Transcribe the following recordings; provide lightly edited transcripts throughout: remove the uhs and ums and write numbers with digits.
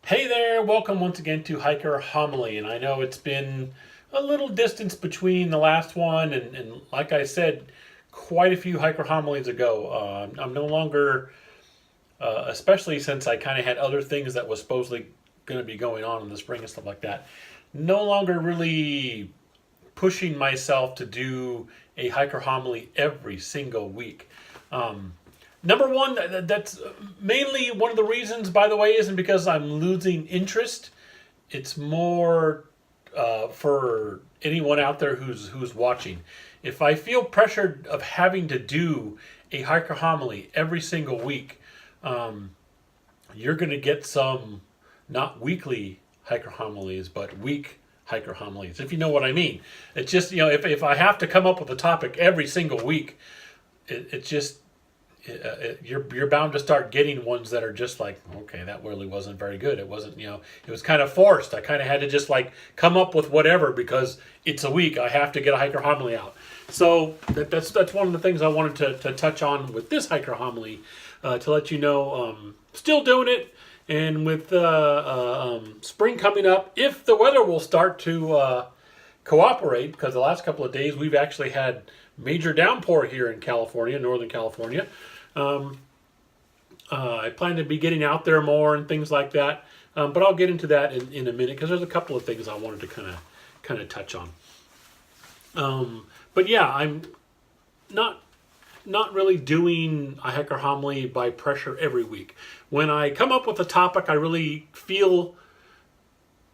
Hey there, welcome once again to Hiker Homily. And I know it's been a little distance between the last one, and like I said, quite a few Hiker Homilies ago. I'm no longer, especially since I kind of had other things that was supposedly going to be going on in the spring and stuff like that, no longer really pushing myself to do a Hiker Homily every single week. Um, Number one, that's mainly one of the reasons, by the way, isn't because I'm losing interest. It's more for anyone out there who's watching. If I feel pressured of having to do a hiker homily every single week, um, you're going to get some not weekly hiker homilies, but week hiker homilies, if you know what I mean. It's just, if I have to come up with a topic every single week, it just you're bound to start getting ones that are just like, okay, that really wasn't very good. It wasn't, it was kind of forced. I kind of had to just like come up with whatever because it's a week. I have to get a hiker homily out. So that's one of the things I wanted to touch on with this hiker homily, to let you know, still doing it. And with spring coming up, if the weather will start to cooperate, because the last couple of days we've actually had major downpour here in California, Northern California. Um, I plan to be getting out there more and things like that, but I'll get into that in a minute because there's a couple of things I wanted to kind of touch on. But yeah, I'm not really doing a hiker homily by pressure every week. When I come up with a topic I really feel,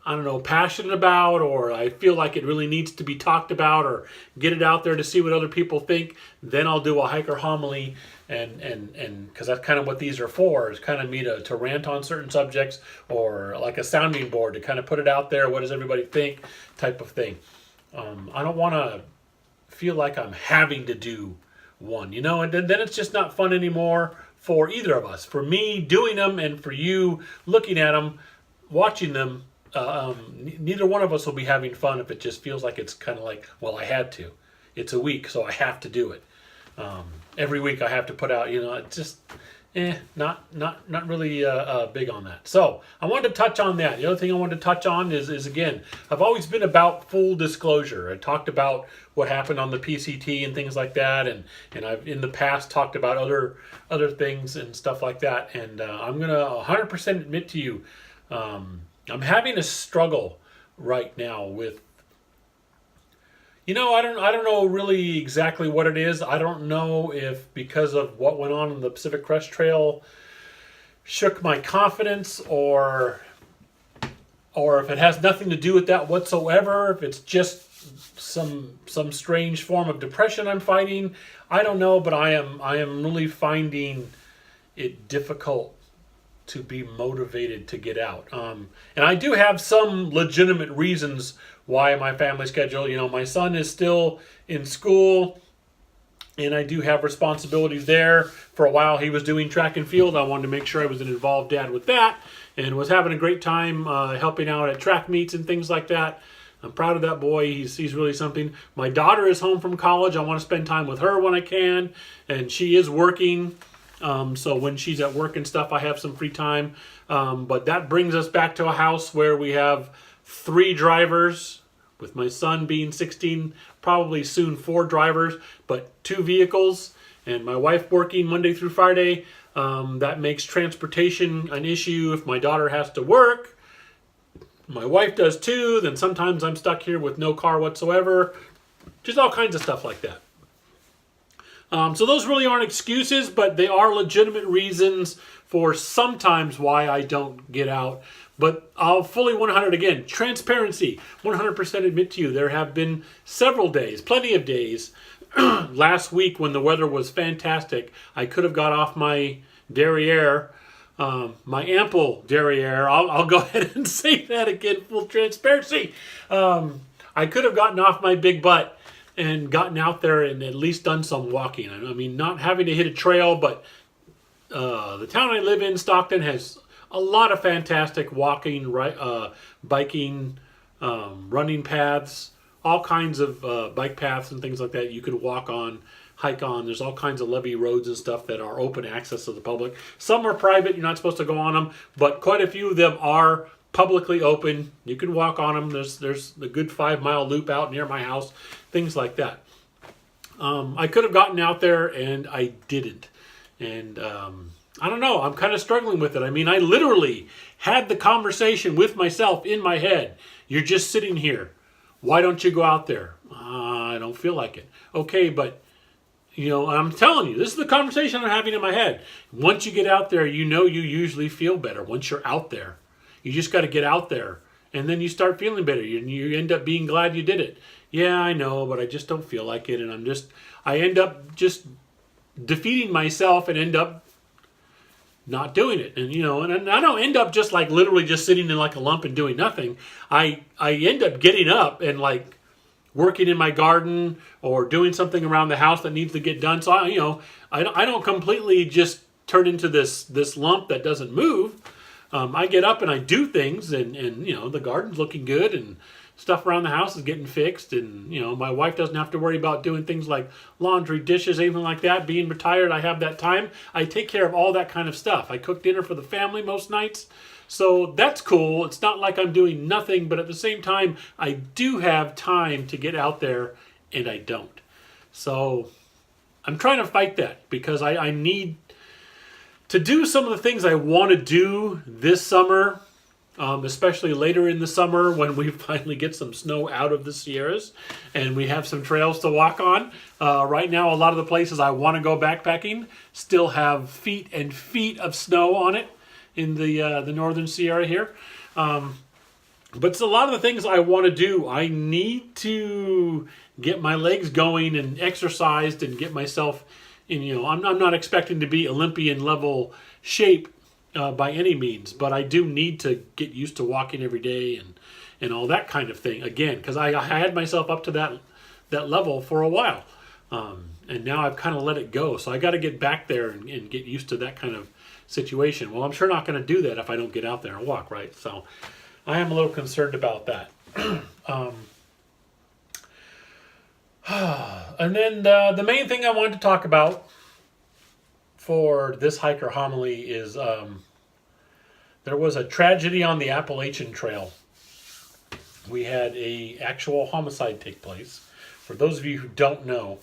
I don't know, passionate about, or I feel like it really needs to be talked about, or get it out there to see what other people think, then I'll do a hiker homily, and because that's kind of what these are for, is kind of me to rant on certain subjects, or like a sounding board to kind of put it out there, what does everybody think, type of thing. I don't want to feel like I'm having to do one, and then it's just not fun anymore for either of us. For me doing them, and for you looking at them, watching them. Neither one of us will be having fun if it just feels like it's kind of like, well, I had to. It's a week, so I have to do it. Every week I have to put out, it's just, not really big on that. So I wanted to touch on that. The other thing I wanted to touch on is again, I've always been about full disclosure. I talked about what happened on the PCT and things like that, and I've in the past talked about other things and stuff like that. And I'm gonna 100% admit to you. I'm having a struggle right now with, I don't know really exactly what it is. I don't know if because of what went on the Pacific Crest Trail shook my confidence, or if it has nothing to do with that whatsoever, if it's just some strange form of depression I'm fighting. I don't know, but I am really finding it difficult to be motivated to get out. And I do have some legitimate reasons why my family schedule, my son is still in school and I do have responsibilities there. For a while he was doing track and field. I wanted to make sure I was an involved dad with that, and was having a great time helping out at track meets and things like that. I'm proud of that boy. He's really something. My daughter is home from college. I want to spend time with her when I can, and she is working. So when she's at work and stuff, I have some free time. But that brings us back to a house where we have 3 drivers, with my son being 16, probably soon 4 drivers, but 2 vehicles, and my wife working Monday through Friday. That makes transportation an issue. If my daughter has to work, my wife does too, then sometimes I'm stuck here with no car whatsoever. Just all kinds of stuff like that. So those really aren't excuses, but they are legitimate reasons for sometimes why I don't get out. But I'll fully 100 again. Transparency, 100% admit to you. There have been several days, plenty of days, last week when the weather was fantastic. I could have got off my derriere, my ample derriere. I'll go ahead and say that again, full transparency. I could have gotten off my big butt and gotten out there and at least done some walking. I mean, not having to hit a trail, but the town I live in, Stockton, has a lot of fantastic walking, biking, running paths, all kinds of bike paths and things like that you could walk on hike on. There's all kinds of levee roads and stuff that are open access to the public. Some are private, you're not supposed to go on them, but quite a few of them are publicly open. You can walk on them. There's a good 5-mile loop out near my house, things like that. I could have gotten out there and I didn't. And I don't know, I'm kind of struggling with it. I mean, I literally had the conversation with myself in my head. You're just sitting here. Why don't you go out there? I don't feel like it. Okay, but I'm telling you, this is the conversation I'm having in my head. Once you get out there, you usually feel better once you're out there. You just got to get out there, and then you start feeling better. You end up being glad you did it. Yeah, I know, but I just don't feel like it, and I end up just defeating myself and end up not doing it. And and I don't end up just like literally just sitting in like a lump and doing nothing. I end up getting up and like working in my garden or doing something around the house that needs to get done. So I don't completely just turn into this lump that doesn't move. I get up and I do things, and the garden's looking good, and stuff around the house is getting fixed, and my wife doesn't have to worry about doing things like laundry, dishes, anything like that. Being retired, I have that time. I take care of all that kind of stuff. I cook dinner for the family most nights, so that's cool. It's not like I'm doing nothing, but at the same time, I do have time to get out there, and I don't. So I'm trying to fight that because I need to do some of the things I want to do this summer. Especially later in the summer when we finally get some snow out of the Sierras and we have some trails to walk on. Right now, a lot of the places I want to go backpacking still have feet and feet of snow on it in the northern Sierra here. But it's a lot of the things I want to do. I need to get my legs going and exercised and get myself in, I'm not expecting to be Olympian level shape by any means, but I do need to get used to walking every day and all that kind of thing again, because I had myself up to that level for a while, and now I've kind of let it go. So I got to get back there and get used to that kind of situation. Well, I'm sure not going to do that if I don't get out there and walk, right? So I am a little concerned about that. And then the main thing I wanted to talk about for this hiker homily is there was a tragedy on the Appalachian Trail. We had a actual homicide take place. For those of you who don't know,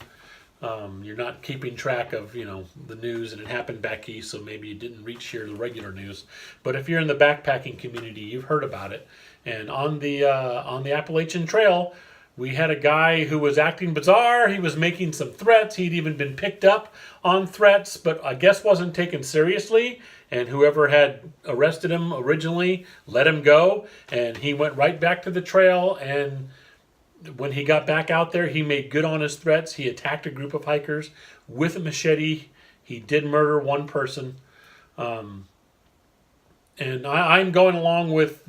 you're not keeping track of the news, and it happened back east, so maybe it didn't reach here the regular news. But if you're in the backpacking community, you've heard about it. And on the Appalachian Trail, we had a guy who was acting bizarre. He was making some threats. He'd even been picked up on threats, but I guess wasn't taken seriously. And whoever had arrested him originally let him go. And he went right back to the trail. And when he got back out there, he made good on his threats. He attacked a group of hikers with a machete. He did murder one person. And I'm going along with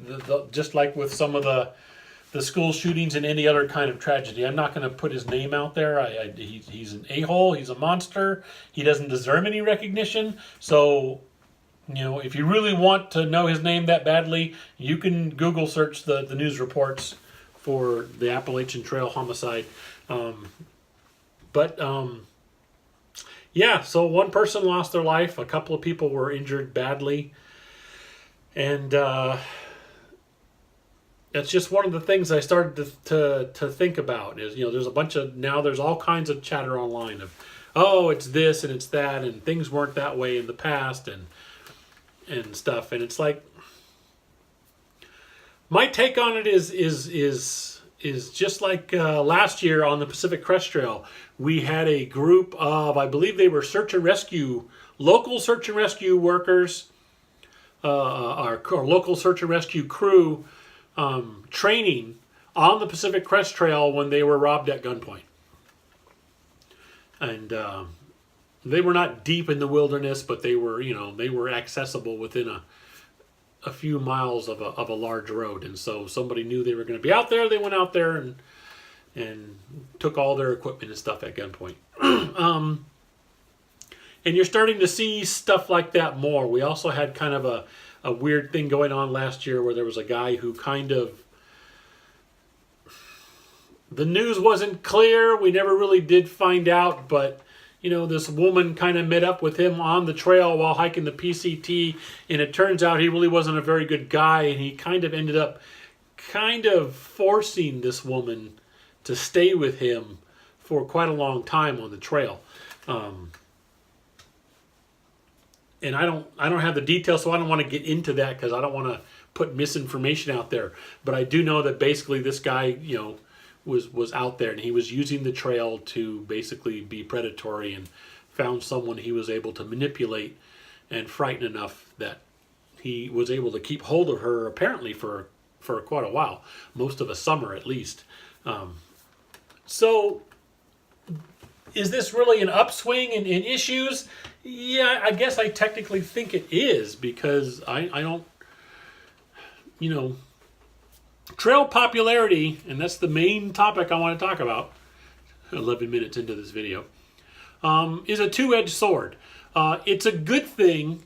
just like with some of the school shootings and any other kind of tragedy. I'm not going to put his name out there. He's an a-hole. He's a monster. He doesn't deserve any recognition. So, if you really want to know his name that badly, you can Google search the news reports for the Appalachian Trail homicide. Yeah, so one person lost their life. A couple of people were injured badly. And it's just one of the things I started to think about is, there's all kinds of chatter online of, oh, it's this and it's that, and things weren't that way in the past and stuff. And it's like, my take on it is just like last year on the Pacific Crest Trail, we had a group of, I believe they were local search and rescue workers, our local search and rescue crew, training on the Pacific Crest Trail when they were robbed at gunpoint. And they were not deep in the wilderness, but they were accessible within a few miles of a large road. And so somebody knew they were going to be out there. They went out there and took all their equipment and stuff at gunpoint. And you're starting to see stuff like that more. We also had kind of a weird thing going on last year where there was a guy who the news wasn't clear. We never really did find out, but this woman kind of met up with him on the trail while hiking the PCT, and it turns out he really wasn't a very good guy, and he kind of ended up kind of forcing this woman to stay with him for quite a long time on the trail. And I don't have the details, so I don't want to get into that because I don't want to put misinformation out there. But I do know that basically this guy, was out there and he was using the trail to basically be predatory, and found someone he was able to manipulate and frighten enough that he was able to keep hold of her apparently for quite a while, most of a summer at least. So is this really an upswing in issues? Yeah, I guess I technically think it is, because I don't, trail popularity, and that's the main topic I want to talk about 11 minutes into this video, is a two-edged sword. It's a good thing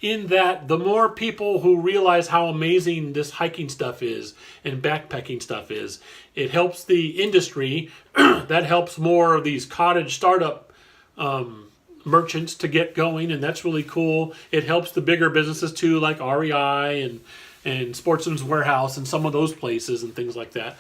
in that the more people who realize how amazing this hiking stuff is and backpacking stuff is, it helps the industry. That helps more of these cottage startup merchants to get going, and that's really cool. It helps the bigger businesses too, like REI and Sportsman's Warehouse and some of those places and things like that.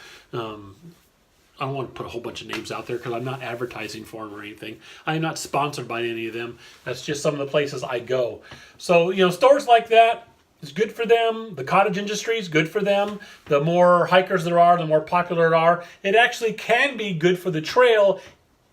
I don't want to put a whole bunch of names out there because I'm not advertising for them or anything. I'm not sponsored by any of them. That's just some of the places I go. So, stores like that, it's good for them. The cottage industry is good for them. The more hikers there are, the more popular it are. It actually can be good for the trail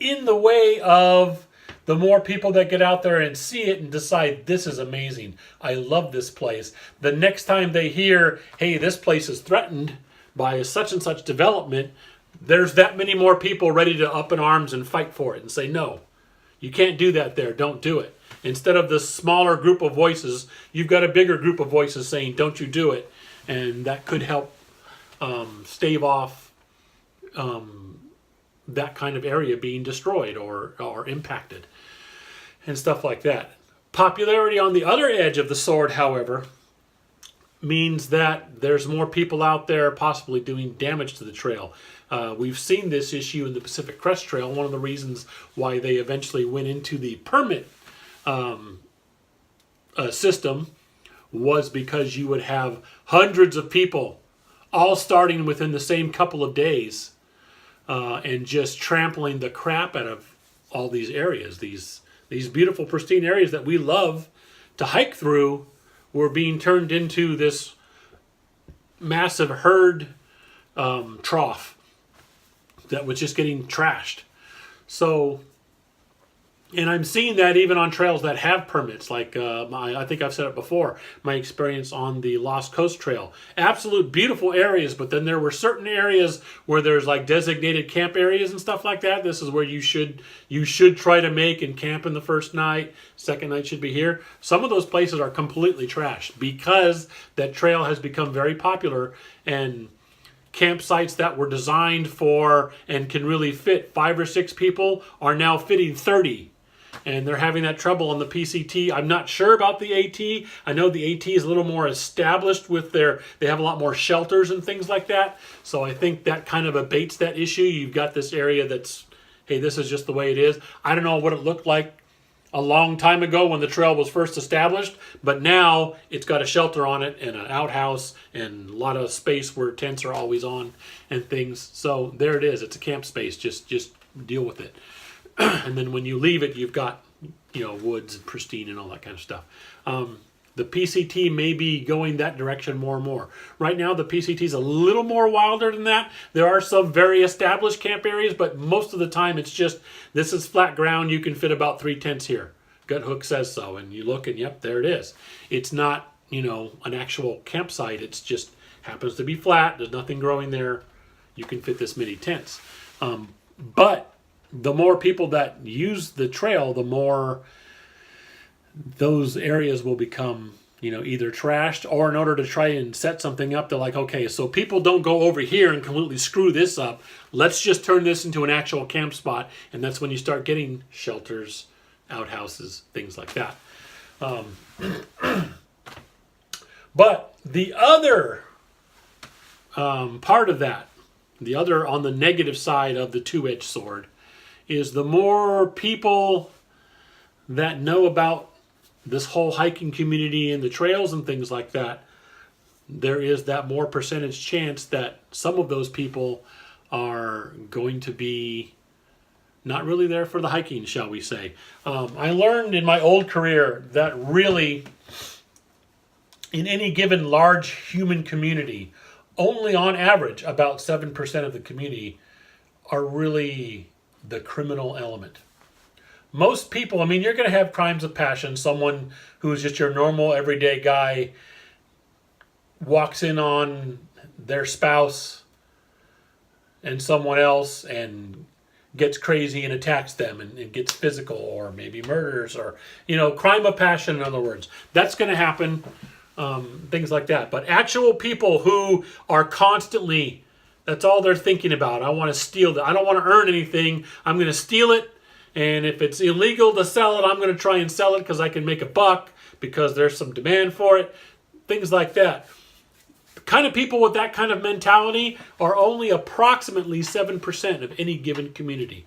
in the way of the more people that get out there and see it and decide, this is amazing. I love this place. The next time they hear, hey, this place is threatened by such and such development, there's that many more people ready to up in arms and fight for it and say, no, you can't do that there. Don't do it. Instead of the smaller group of voices, you've got a bigger group of voices saying, don't you do it. And that could help stave off that kind of area being destroyed or impacted and stuff like that. Popularity on the other edge of the sword, however, means that there's more people out there possibly doing damage to the trail. We've seen this issue in the Pacific Crest Trail. One of the reasons why they eventually went into the permit system was because you would have hundreds of people all starting within the same couple of days and just trampling the crap out of all these areas. These beautiful, pristine areas that we love to hike through were being turned into this massive herd trough that was just getting trashed. So, and I'm seeing that even on trails that have permits, like I think I've said it before, my experience on the Lost Coast Trail. Absolute beautiful areas, but then there were certain areas where there's like designated camp areas and stuff like that. This is where you should try to make and camp in the first night. Second night should be here. Some of those places are completely trashed because that trail has become very popular, and campsites that were designed for and can really fit 5 or 6 people are now fitting 30. And they're having that trouble on the PCT. I'm not sure about the AT. I know the AT is a little more established with they have a lot more shelters and things like that. So I think that kind of abates that issue. You've got this area that's, hey, this is just the way it is. I don't know what it looked like a long time ago when the trail was first established, but now it's got a shelter on it and an outhouse and a lot of space where tents are always on and things. So there it is. It's a camp space. Just deal with it. And then when you leave it, you've got, woods and pristine and all that kind of stuff. The PCT may be going that direction more and more. Right now, the PCT is a little more wilder than that. There are some very established camp areas, but most of the time it's just, this is flat ground. You can fit about 3 tents here. Gut Hook says so. And you look and, yep, there it is. It's not, an actual campsite. It's just happens to be flat. There's nothing growing there. You can fit this many tents. But the more people that use the trail, the more those areas will become, either trashed, or in order to try and set something up, they're like, okay, so people don't go over here and completely screw this up. Let's just turn this into an actual camp spot. And that's when you start getting shelters, outhouses, things like that. But the other part of that, the other on the negative side of the two-edged sword, is the more people that know about this whole hiking community and the trails and things like that, there is that more percentage chance that some of those people are going to be not really there for the hiking, shall we say. I learned in my old career that really, in any given large human community, only on average about 7% of the community are really the criminal element. Most people, I mean, you're going to have crimes of passion. Someone who's just your normal everyday guy walks in on their spouse and someone else and gets crazy and attacks them and gets physical, or maybe murders, or, crime of passion, in other words. That's going to happen, things like that. But actual people who are constantly, that's all they're thinking about. I want to steal that. I don't want to earn anything. I'm going to steal it. And if it's illegal to sell it, I'm going to try and sell it because I can make a buck because there's some demand for it. Things like that. The kind of people with that kind of mentality are only approximately 7% of any given community.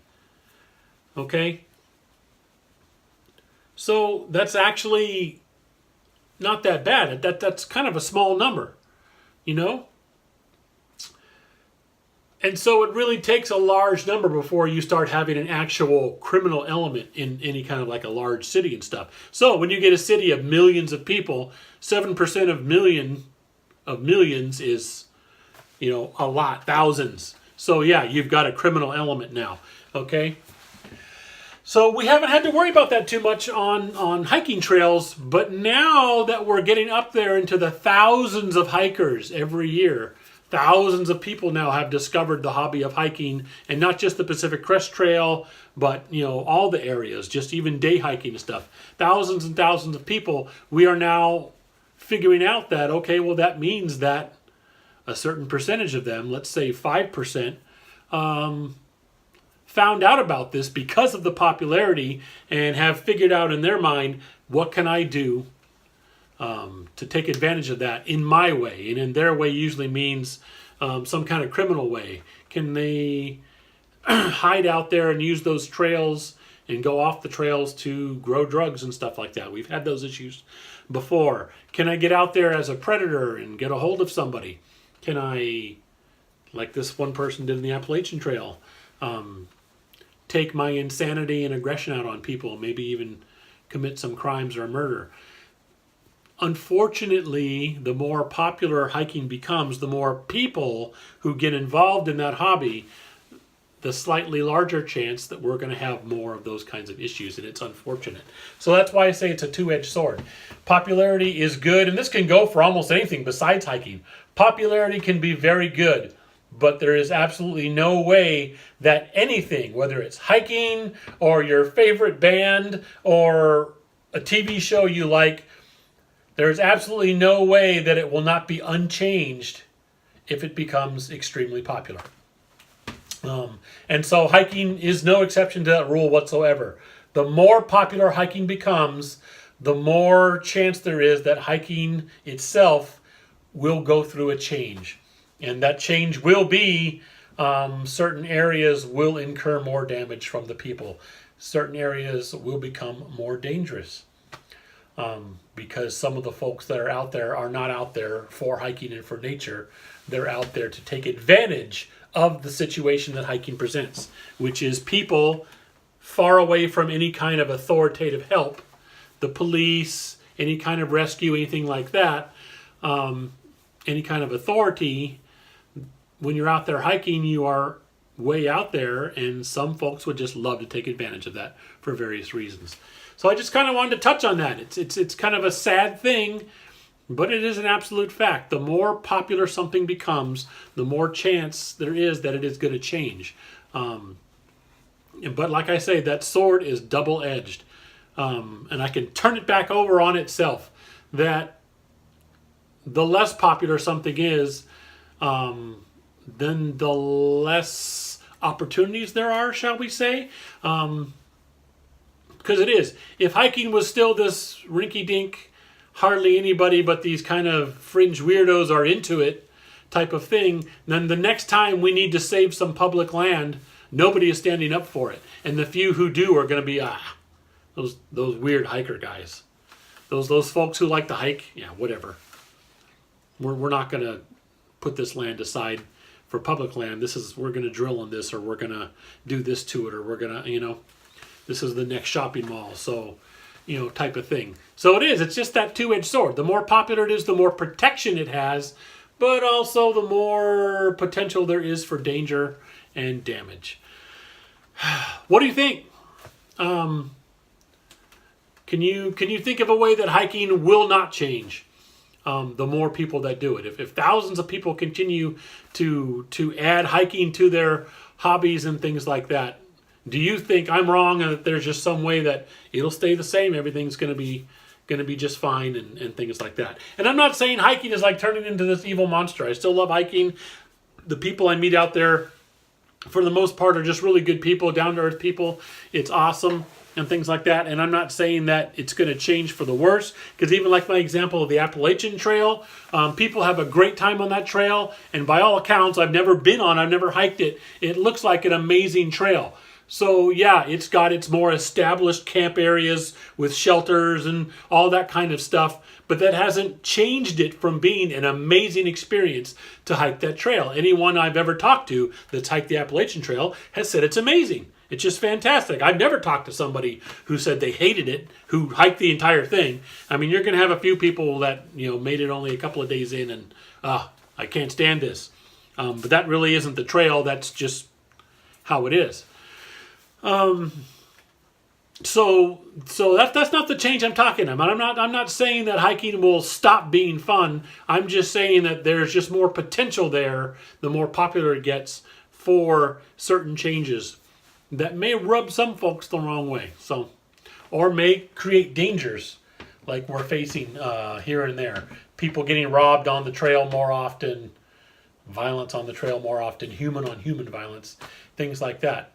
Okay? So that's actually not that bad. That's kind of a small number, And so it really takes a large number before you start having an actual criminal element in any kind of like a large city and stuff. So when you get a city of millions of people, 7% of millions is, a lot, thousands. So yeah, you've got a criminal element now, okay? So we haven't had to worry about that too much on hiking trails, but now that we're getting up there into the thousands of hikers every year, thousands of people now have discovered the hobby of hiking, and not just the Pacific Crest Trail, but all the areas, just even day hiking and stuff. Thousands and thousands of people, we are now figuring out that, okay, well, that means that a certain percentage of them, let's say 5%, found out about this because of the popularity and have figured out in their mind, what can I do to take advantage of that in my way? And in their way usually means some kind of criminal way. Can they hide out there and use those trails and go off the trails to grow drugs and stuff like that? We've had those issues before. Can I get out there as a predator and get a hold of somebody? Can I, like this one person did in the Appalachian Trail, take my insanity and aggression out on people, maybe even commit some crimes or a murder? Unfortunately, the more popular hiking becomes, the more people who get involved in that hobby, the slightly larger chance that we're going to have more of those kinds of issues, and it's unfortunate. So that's why I say it's a two-edged sword. Popularity is good, and this can go for almost anything besides hiking. Popularity can be very good, but there is absolutely no way that anything, whether it's hiking or your favorite band or a TV show you like, there's absolutely no way that it will not be unchanged if it becomes extremely popular. And so hiking is no exception to that rule whatsoever. The more popular hiking becomes, the more chance there is that hiking itself will go through a change. And that change will be certain areas will incur more damage from the people. Certain areas will become more dangerous. Because some of the folks that are out there are not out there for hiking and for nature. They're out there to take advantage of the situation that hiking presents, which is people far away from any kind of authoritative help, the police, any kind of rescue, anything like that, any kind of authority. When you're out there hiking, you are way out there, and some folks would just love to take advantage of that for various reasons. So I just kind of wanted to touch on that. It's kind of a sad thing, but it is an absolute fact. The more popular something becomes, the more chance there is that it is going to change. But like I say, that sword is double-edged. And I can turn it back over on itself. That the less popular something is, then the less opportunities there are, shall we say. Because it is. If hiking was still this rinky-dink, hardly anybody but these kind of fringe weirdos are into it type of thing, then the next time we need to save some public land Nobody is standing up for it. And the few who do are going to be, those weird hiker guys. Those folks who like to hike, yeah, whatever. We're not going to put this land aside for public land. We're going to drill on this, or we're going to do this to it, or we're going to, this is the next shopping mall. So, type of thing. So it's just that two-edged sword. The more popular it is, the more protection it has, but also the more potential there is for danger and damage. What do you think? Can you think of a way that hiking will not change? The more people that do it. If thousands of people continue to add hiking to their hobbies and things like that, do you think I'm wrong and that there's just some way that it'll stay the same? Everything's going to be just fine and things like that. And I'm not saying hiking is like turning into this evil monster. I still love hiking. The people I meet out there, for the most part, are just really good people, down-to-earth people. It's awesome and things like that. And I'm not saying that it's going to change for the worse, because even like my example of the Appalachian Trail, people have a great time on that trail. And by all accounts, I've never hiked it. It looks like an amazing trail. So yeah, it's got its more established camp areas with shelters and all that kind of stuff, but that hasn't changed it from being an amazing experience to hike that trail. Anyone I've ever talked to that's hiked the Appalachian Trail has said it's amazing. It's just fantastic. I've never talked to somebody who said they hated it, who hiked the entire thing. I mean, you're going to have a few people that, made it only a couple of days in and, I can't stand this. But that really isn't the trail. That's just how it is. So that's not the change I'm talking about. I'm not saying that hiking will stop being fun. I'm just saying that there's just more potential there the more popular it gets for certain changes that may rub some folks the wrong way. So, or may create dangers like we're facing here and there. People getting robbed on the trail more often, violence on the trail more often, human on human violence, things like that.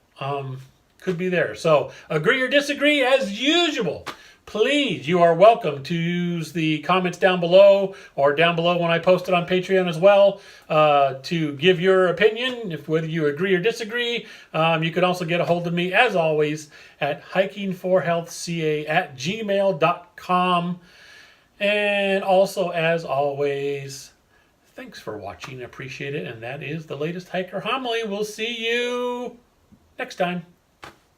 Could be there. So agree or disagree as usual. Please, you are welcome to use the comments down below or down below when I post it on Patreon as well to give your opinion, whether you agree or disagree. You can also get a hold of me, as always, at hikingforhealthca@gmail.com. And also, as always, thanks for watching. I appreciate it. And that is the latest Hiker Homily. We'll see you next time.